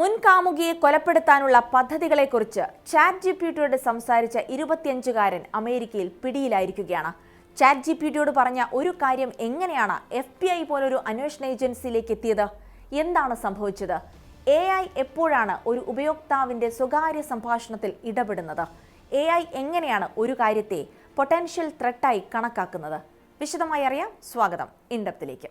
മുൻകാമുകിയെ കൊലപ്പെടുത്താനുള്ള പദ്ധതികളെക്കുറിച്ച് ചാറ്റ്ജിപിടിയോട് സംസാരിച്ച 25-കാരൻ അമേരിക്കയിൽ പിടിയിലായിരിക്കുകയാണ്. ചാറ്റ്ജിപിടിയോട് പറഞ്ഞ ഒരു കാര്യം എങ്ങനെയാണ് FBI പോലൊരു അന്വേഷണ ഏജൻസിയിലേക്ക് എത്തിയത്? എന്താണ് സംഭവിച്ചത്? AI എപ്പോഴാണ് ഒരു ഉപയോക്താവിന്റെ സ്വകാര്യ സംഭാഷണത്തിൽ ഇടപെടുന്നത്? AI എങ്ങനെയാണ് ഒരു കാര്യത്തെ പൊട്ടൻഷ്യൽ ത്രെട്ടായി കണക്കാക്കുന്നത്? വിശദമായി അറിയാം. സ്വാഗതം ഇൻഡെപ്തിലേക്ക്.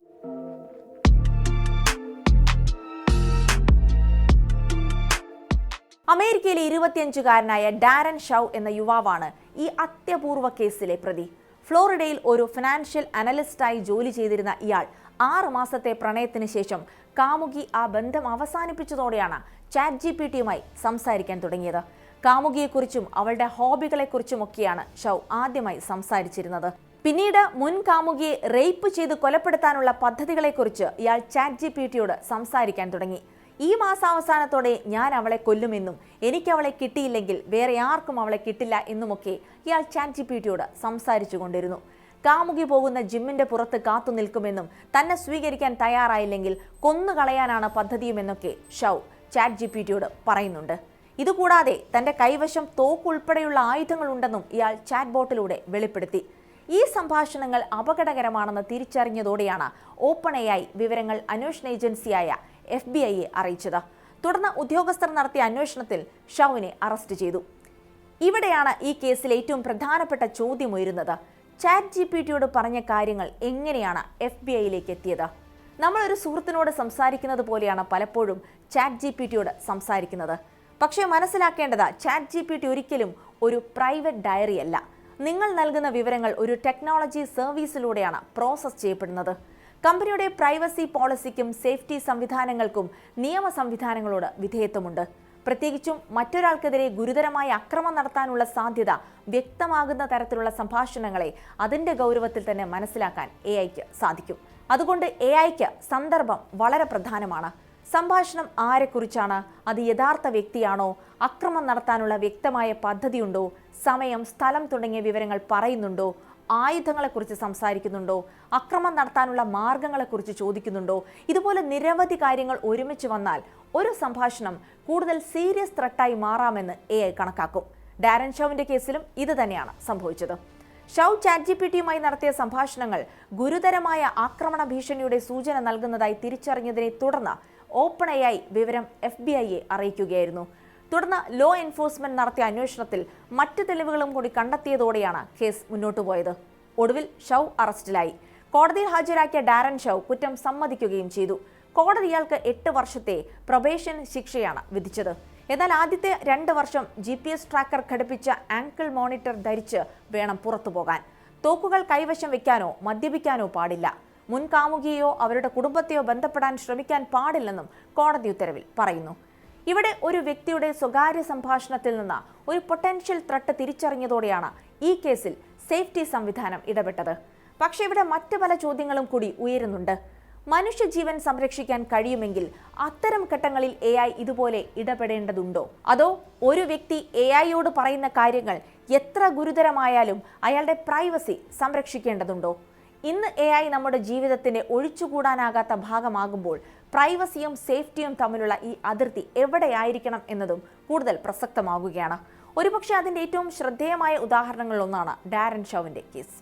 അമേരിക്കയിലെ 25-കാരനായ ഡാരൻ ഷൗ എന്ന യുവാവാണ് ഈ അത്യപൂർവ കേസിലെ പ്രതി. ഫ്ലോറിഡയിൽ ഒരു ഫിനാൻഷ്യൽ അനലിസ്റ്റായി ജോലി ചെയ്തിരുന്ന ഇയാൾ 6 മാസത്തെ പ്രണയത്തിന് ശേഷം കാമുകി ആ ബന്ധം അവസാനിപ്പിച്ചതോടെയാണ് ചാറ്റ്ജിപിടിയുമായി സംസാരിക്കാൻ തുടങ്ങിയത്. കാമുകിയെക്കുറിച്ചും അവളുടെ ഹോബികളെക്കുറിച്ചുമൊക്കെയാണ് ഷൗ ആദ്യമായി സംസാരിച്ചിരുന്നത്. പിന്നീട് മുൻ കാമുകിയെ റേപ്പ് ചെയ്ത് കൊലപ്പെടുത്താനുള്ള പദ്ധതികളെക്കുറിച്ച് ഇയാൾ ചാറ്റ്ജിപിടിയോട് സംസാരിക്കാൻ തുടങ്ങി. ഈ മാസാവസാനത്തോടെ ഞാൻ അവളെ കൊല്ലുമെന്നും എനിക്ക് അവളെ കിട്ടിയില്ലെങ്കിൽ വേറെ ആർക്കും അവളെ കിട്ടില്ല എന്നുമൊക്കെ ഇയാൾ ചാറ്റ്ജിപിടിയോട് സംസാരിച്ചു കൊണ്ടിരുന്നു. കാമുകി പോകുന്ന ജിമ്മിന്റെ പുറത്ത് കാത്തു നിൽക്കുമെന്നും തന്നെ സ്വീകരിക്കാൻ തയ്യാറായില്ലെങ്കിൽ കൊന്നുകളയാനാണ് പദ്ധതിയുമെന്നൊക്കെ ഷൗ ചാറ്റ്ജിപിടിയോട് പറയുന്നുണ്ട്. ഇതുകൂടാതെ തന്റെ കൈവശം തോക്കുൾപ്പെടെയുള്ള ആയുധങ്ങളുണ്ടെന്നും ഇയാൾ ചാറ്റ് ബോട്ടിലൂടെ വെളിപ്പെടുത്തി. ഈ സംഭാഷണങ്ങൾ അപകടകരമാണെന്ന് തിരിച്ചറിഞ്ഞതോടെയാണ് OpenAI വിവരങ്ങൾ അന്വേഷണ ഏജൻസിയായ FBIയെ അറിയിച്ചത്. തുടർന്ന് ഉദ്യോഗസ്ഥർ നടത്തിയ അന്വേഷണത്തിൽ ഷൗവിനെ അറസ്റ്റ് ചെയ്തു. ഇവിടെയാണ് ഈ കേസിൽ ഏറ്റവും പ്രധാനപ്പെട്ട ചോദ്യം ഉയരുന്നത്. ചാറ്റ്ജിപിടിയോട് പറഞ്ഞ കാര്യങ്ങൾ എങ്ങനെയാണ് FBIയിലേക്ക് എത്തിയത്? നമ്മൾ ഒരു സുഹൃത്തിനോട് സംസാരിക്കുന്നത് പോലെയാണ് പലപ്പോഴും ചാറ്റ്ജിപിടിയോട് സംസാരിക്കുന്നത്. പക്ഷേ മനസ്സിലാക്കേണ്ടത് ചാറ്റ്ജിപിടി ഒരിക്കലും ഒരു പ്രൈവറ്റ് ഡയറി അല്ല. നിങ്ങൾ നൽകുന്ന വിവരങ്ങൾ ഒരു ടെക്നോളജി സർവീസിലൂടെയാണ് പ്രോസസ് ചെയ്യപ്പെടുന്നത്. കമ്പനിയുടെ പ്രൈവസി പോളിസിക്കും സേഫ്റ്റി സംവിധാനങ്ങൾക്കും നിയമ സംവിധാനങ്ങളോട് വിധേയത്വമുണ്ട്. പ്രത്യേകിച്ചും മറ്റൊരാൾക്കെതിരെ ഗുരുതരമായ അക്രമം നടത്താനുള്ള സാധ്യത വ്യക്തമാകുന്ന തരത്തിലുള്ള സംഭാഷണങ്ങളെ അതിന്റെ ഗൗരവത്തിൽ തന്നെ മനസ്സിലാക്കാൻ AIക്ക് സാധിക്കും. അതുകൊണ്ട് AIക്ക് സന്ദർഭം വളരെ പ്രധാനമാണ്. സംഭാഷണം ആരെക്കുറിച്ചാണ്? അത് യഥാർത്ഥ വ്യക്തിയാണോ? അക്രമം നടത്താനുള്ള വ്യക്തമായ പദ്ധതിയുണ്ടോ? സമയം, സ്ഥലം തുടങ്ങിയ വിവരങ്ങൾ പറയുന്നുണ്ടോ? ആയുധങ്ങളെക്കുറിച്ച് സംസാരിക്കുന്നുണ്ടോ? അക്രമം നടത്താനുള്ള മാർഗങ്ങളെക്കുറിച്ച് ചോദിക്കുന്നുണ്ടോ? ഇതുപോലെ നിരവധി കാര്യങ്ങൾ ഒരുമിച്ച് വന്നാൽ ഒരു സംഭാഷണം കൂടുതൽ സീരിയസ് ത്രെട്ടായി മാറാമെന്ന് AI കണക്കാക്കും. ഡാരൻ ഷൗവിന്റെ കേസിലും ഇത് തന്നെയാണ് സംഭവിച്ചത്. ഷൗ ചാറ്റ്ജിപിടിയുമായി നടത്തിയ സംഭാഷണങ്ങൾ ഗുരുതരമായ ആക്രമണ ഭീഷണിയുടെ സൂചന നൽകുന്നതായി തിരിച്ചറിഞ്ഞതിനെ തുടർന്ന് OpenAI വിവരം FBIയെ അറിയിക്കുകയായിരുന്നു. തുടർന്ന് ലോ എൻഫോഴ്സ്മെന്റ് നടത്തിയ അന്വേഷണത്തിൽ മറ്റ് തെളിവുകളും കൂടി കണ്ടെത്തിയതോടെയാണ് കേസ് മുന്നോട്ടു പോയത്. ഒടുവിൽ ഷൗ അറസ്റ്റിലായി. കോടതിയിൽ ഹാജരാക്കിയ ഡാരൻ ഷൗ കുറ്റം സമ്മതിക്കുകയും ചെയ്തു. കോടതി ഇയാൾക്ക് 8 വർഷത്തെ പ്രൊബേഷൻ ശിക്ഷയാണ് വിധിച്ചത്. എന്നാൽ ആദ്യത്തെ 2 വർഷം GPS ട്രാക്കർ ഘടിപ്പിച്ച ആങ്കിൾ മോണിറ്റർ ധരിച്ച് വേണം പുറത്തു പോകാൻ. തോക്കുകൾ കൈവശം വെക്കാനോ മദ്യപിക്കാനോ പാടില്ല. മുൻ കാമുകിയെയോ അവരുടെ കുടുംബത്തെയോ ബന്ധപ്പെടാൻ ശ്രമിക്കാൻ പാടില്ലെന്നും കോടതി ഉത്തരവിൽ പറയുന്നു. ഇവിടെ ഒരു വ്യക്തിയുടെ സ്വകാര്യ സംഭാഷണത്തിൽ നിന്ന് ഒരു പൊട്ടൻഷ്യൽ ത്രെട്ട് തിരിച്ചറിഞ്ഞതോടെയാണ് ഈ കേസിൽ സേഫ്റ്റി സംവിധാനം ഇടപെട്ടത്. പക്ഷേ ഇവിടെ മറ്റു പല ചോദ്യങ്ങളും കൂടി ഉയരുന്നുണ്ട്. മനുഷ്യജീവൻ സംരക്ഷിക്കാൻ കഴിയുമെങ്കിൽ അത്തരം ഘട്ടങ്ങളിൽ AI ഇതുപോലെ ഇടപെടേണ്ടതുണ്ടോ? അതോ ഒരു വ്യക്തി AIയോട് പറയുന്ന കാര്യങ്ങൾ എത്ര ഗുരുതരമായാലും അയാളുടെ പ്രൈവസി സംരക്ഷിക്കേണ്ടതുണ്ടോ? ഇന്ന് AI നമ്മുടെ ജീവിതത്തിന്റെ ഒഴിച്ചുകൂടാനാകാത്ത ഭാഗമാകുമ്പോൾ പ്രൈവസിയും സേഫ്റ്റിയും തമ്മിലുള്ള ഈ അതിർത്തി എവിടെയായിരിക്കണം എന്നതും കൂടുതൽ പ്രസക്തമാകുകയാണ്. ഒരുപക്ഷെ അതിന്റെ ഏറ്റവും ശ്രദ്ധേയമായ ഉദാഹരണങ്ങളിലൊന്നാണ് ഡാരൻ ഷൗവിന്റെ കേസ്.